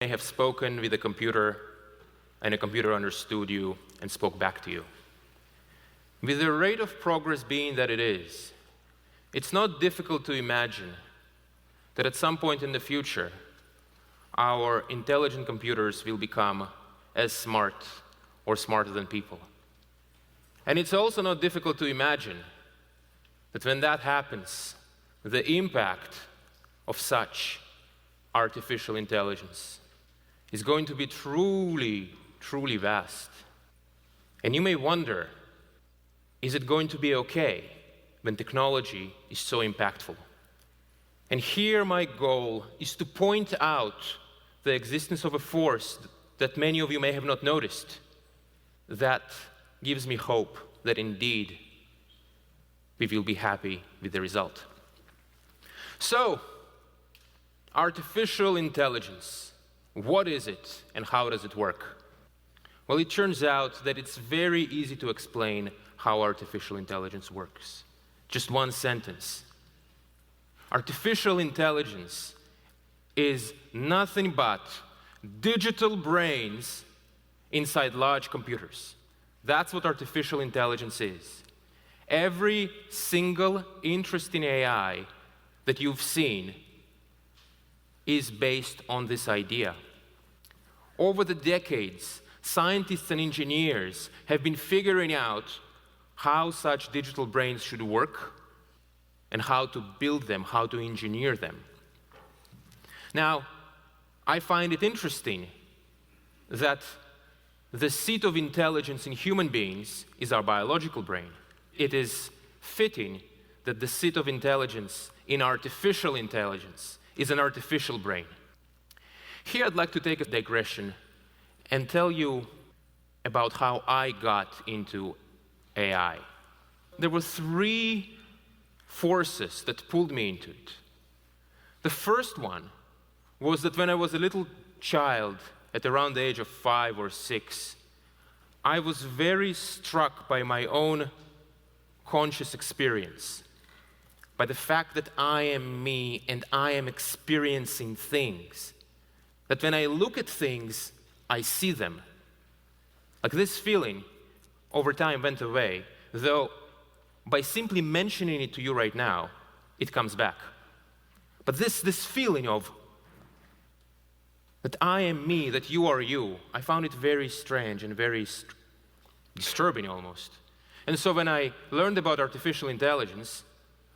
may have spoken with a computer, and a computer understood you and spoke back to you. With the rate of progress being that it is, it's not difficult to imagine that at some point in the future, our intelligent computers will become as smart or smarter than people. And it's also not difficult to imagine that when that happens, the impact of such artificial intelligence is going to be truly, truly vast. And you may wonder, is it going to be okay when technology is so impactful? And here my goal is to point out the existence of a force that many of you may have not noticed. That gives me hope that indeed we will be happy with the result. So, artificial intelligence. What is it and how does it work? Well, it turns out that it's very easy to explain how artificial intelligence works. Just one sentence. Artificial intelligence is nothing but digital brains inside large computers. That's what artificial intelligence is. Every single interesting AI that you've seen is based on this idea. Over the decades, scientists and engineers have been figuring out how such digital brains should work and how to build them, how to engineer them. Now, I find it interesting that the seat of intelligence in human beings is our biological brain. It is fitting that the seat of intelligence in artificial intelligence is an artificial brain. Here I'd like to take a digression and tell you about how I got into AI. There were three forces that pulled me into it. The first one was that when I was a little child, at around the age of 5 or 6, I was very struck by my own conscious experience, by the fact that I am me and I am experiencing things. That when I look at things, I see them. Like this feeling over time went away, though by simply mentioning it to you right now, it comes back. But this feeling of that I am me, that you are you, I found it very strange and very disturbing almost. And so when I learned about artificial intelligence,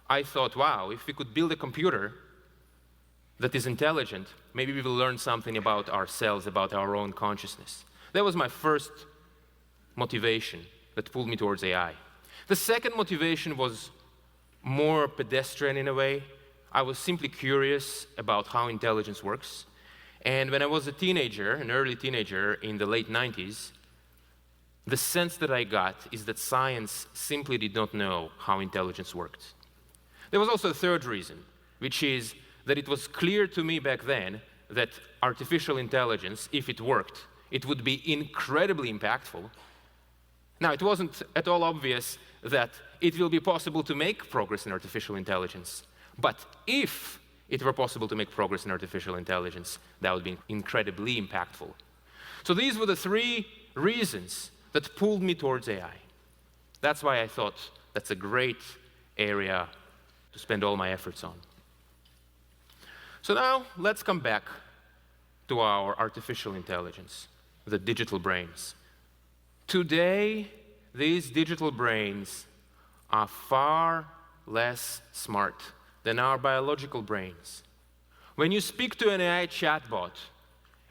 I thought, wow, if we could build a computer that is intelligent, maybe we will learn something about ourselves, about our own consciousness. That was my first motivation that pulled me towards AI. The second motivation was more pedestrian in a way. I was simply curious about how intelligence works. And when I was a teenager, an early teenager in the late 90s, the sense that I got is that science simply did not know how intelligence worked. There was also a third reason, which is that it was clear to me back then that artificial intelligence, if it worked, it would be incredibly impactful. Now, it wasn't at all obvious that it will be possible to make progress in artificial intelligence. But if it were possible to make progress in artificial intelligence, that would be incredibly impactful. So these were the three reasons that pulled me towards AI. That's why I thought that's a great area to spend all my efforts on. So now, let's come back to our artificial intelligence, the digital brains. Today, these digital brains are far less smart than our biological brains. When you speak to an AI chatbot,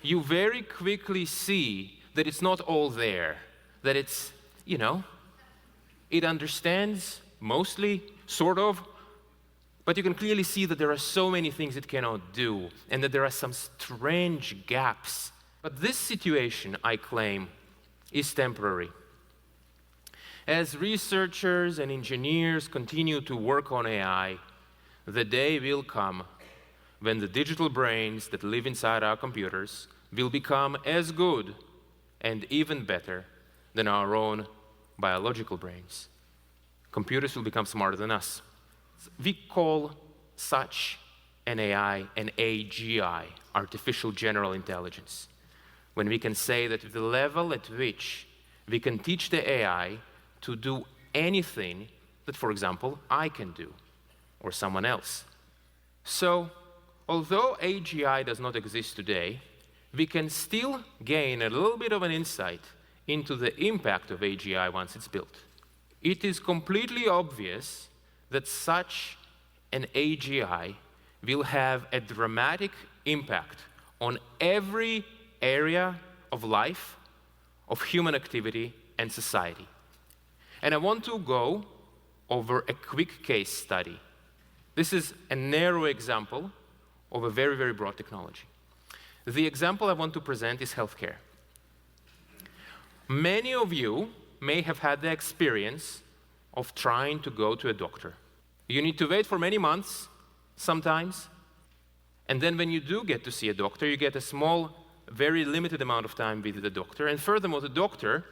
you very quickly see that it's not all there, that it's, it understands mostly, sort of, but you can clearly see that there are so many things it cannot do, and that there are some strange gaps. But this situation, I claim, is temporary. As researchers and engineers continue to work on AI, the day will come when the digital brains that live inside our computers will become as good and even better than our own biological brains. Computers will become smarter than us. We call such an AI an AGI, artificial general intelligence, when we can say that the level at which we can teach the AI to do anything that, for example, I can do or someone else. So, although AGI does not exist today, we can still gain a little bit of an insight into the impact of AGI once it's built. It is completely obvious that such an AGI will have a dramatic impact on every area of life, of human activity and society. And I want to go over a quick case study. This is a narrow example of a very, very broad technology. The example I want to present is healthcare. Many of you may have had the experience of trying to go to a doctor. You need to wait for many months, sometimes, and then when you do get to see a doctor, you get a small, very limited amount of time with the doctor, and furthermore, the doctor,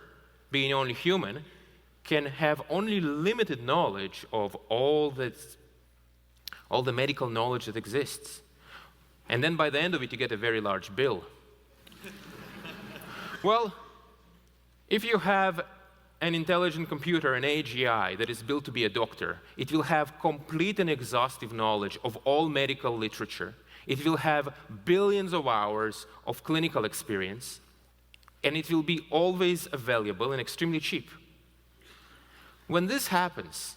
being only human, can have only limited knowledge of all the medical knowledge that exists. And then by the end of it, you get a very large bill. Well, if you have an intelligent computer, an AGI, that is built to be a doctor, it will have complete and exhaustive knowledge of all medical literature. It will have billions of hours of clinical experience, and it will be always available and extremely cheap. When this happens,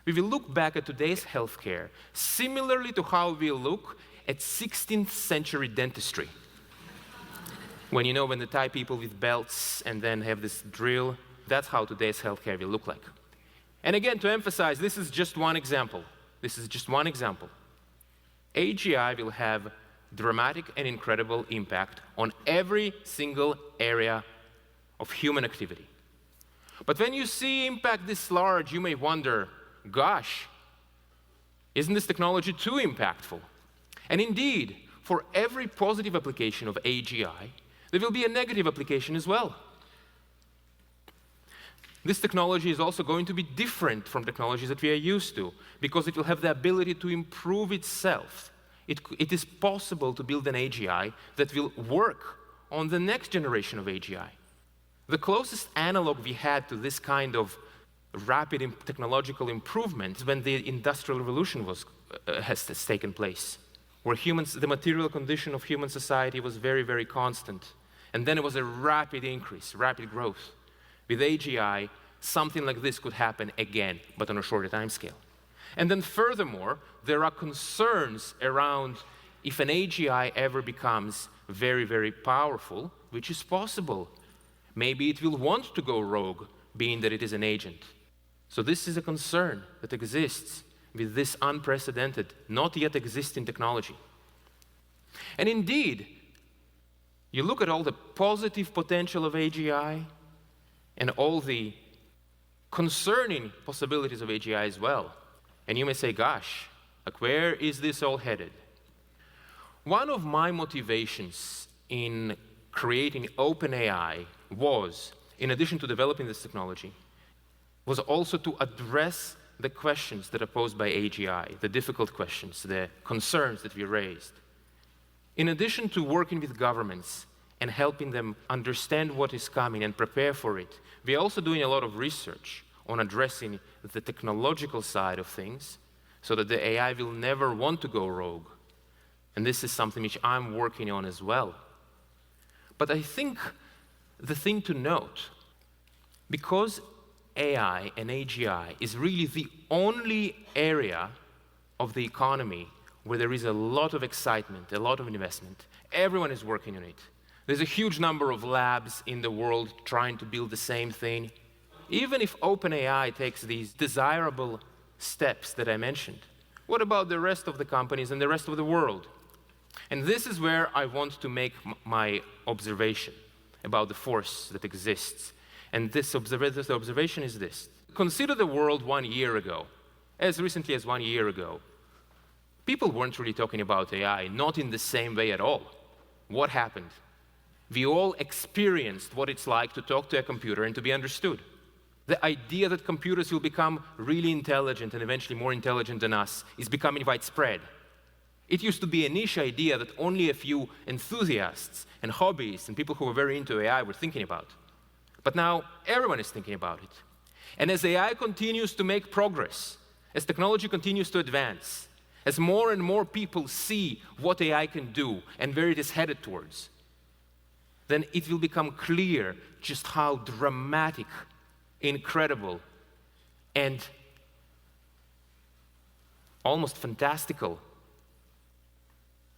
we will look back at today's healthcare similarly to how we look at 16th century dentistry. When they tie people with belts and then have this drill, that's how today's healthcare will look like. And again, to emphasize, this is just one example. This is just one example. AGI will have dramatic and incredible impact on every single area of human activity. But when you see impact this large, you may wonder, gosh, isn't this technology too impactful? And indeed, for every positive application of AGI, there will be a negative application as well. This technology is also going to be different from technologies that we are used to, because it will have the ability to improve itself. It is possible to build an AGI that will work on the next generation of AGI. The closest analog we had to this kind of rapid technological improvement is when the Industrial Revolution has taken place, where the material condition of human society was very, very constant. And then it was a rapid increase, rapid growth. With AGI, something like this could happen again, but on a shorter time scale. And then furthermore, there are concerns around if an AGI ever becomes very, very powerful, which is possible. Maybe it will want to go rogue, being that it is an agent. So this is a concern that exists with this unprecedented, not yet existing technology. And indeed, you look at all the positive potential of AGI and all the concerning possibilities of AGI as well. And you may say, gosh, where is this all headed? One of my motivations in creating OpenAI was, in addition to developing this technology, was also to address the questions that are posed by AGI, the difficult questions, the concerns that we raised. In addition to working with governments and helping them understand what is coming and prepare for it, we are also doing a lot of research on addressing the technological side of things so that the AI will never want to go rogue. And this is something which I'm working on as well. But I think the thing to note, because AI and AGI is really the only area of the economy where there is a lot of excitement, a lot of investment, everyone is working on it. There's a huge number of labs in the world trying to build the same thing. Even if OpenAI takes these desirable steps that I mentioned, what about the rest of the companies and the rest of the world? And this is where I want to make my observation about the force that exists. And the observation is this. Consider the world 1 year ago. As recently as 1 year ago, people weren't really talking about AI, not in the same way at all. What happened? We all experienced what it's like to talk to a computer and to be understood. The idea that computers will become really intelligent and eventually more intelligent than us is becoming widespread. It used to be a niche idea that only a few enthusiasts and hobbyists and people who were very into AI were thinking about. But now everyone is thinking about it. And as AI continues to make progress, as technology continues to advance, as more and more people see what AI can do and where it is headed towards, then it will become clear just how dramatic, incredible, and almost fantastical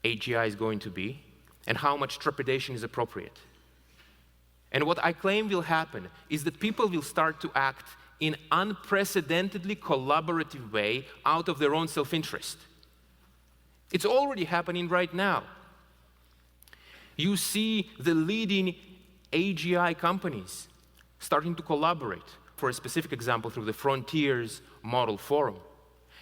AGI is going to be, and how much trepidation is appropriate. And what I claim will happen is that people will start to act in unprecedentedly collaborative way out of their own self-interest. It's already happening right now. You see the leading AGI companies starting to collaborate, for a specific example, through the Frontiers Model Forum.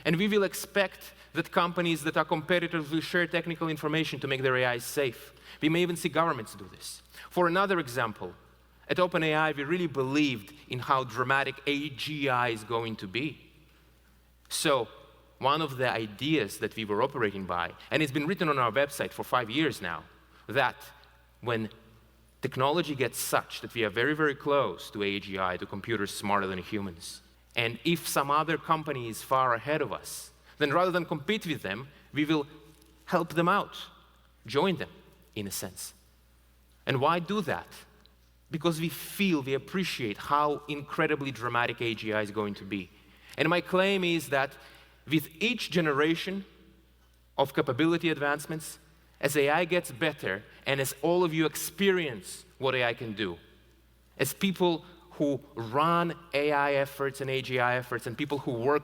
And we will expect that companies that are competitors will share technical information to make their AI safe. We may even see governments do this. For another example, at OpenAI, we really believed in how dramatic AGI is going to be. So one of the ideas that we were operating by, and it's been written on our website for 5 years now, that when technology gets such that we are very, very close to AGI, to computers smarter than humans, and if some other company is far ahead of us, then rather than compete with them, we will help them out, join them, in a sense. And why do that? Because we appreciate how incredibly dramatic AGI is going to be. And my claim is that with each generation of capability advancements, as AI gets better, and as all of you experience what AI can do, as people who run AI efforts and AGI efforts, and people who work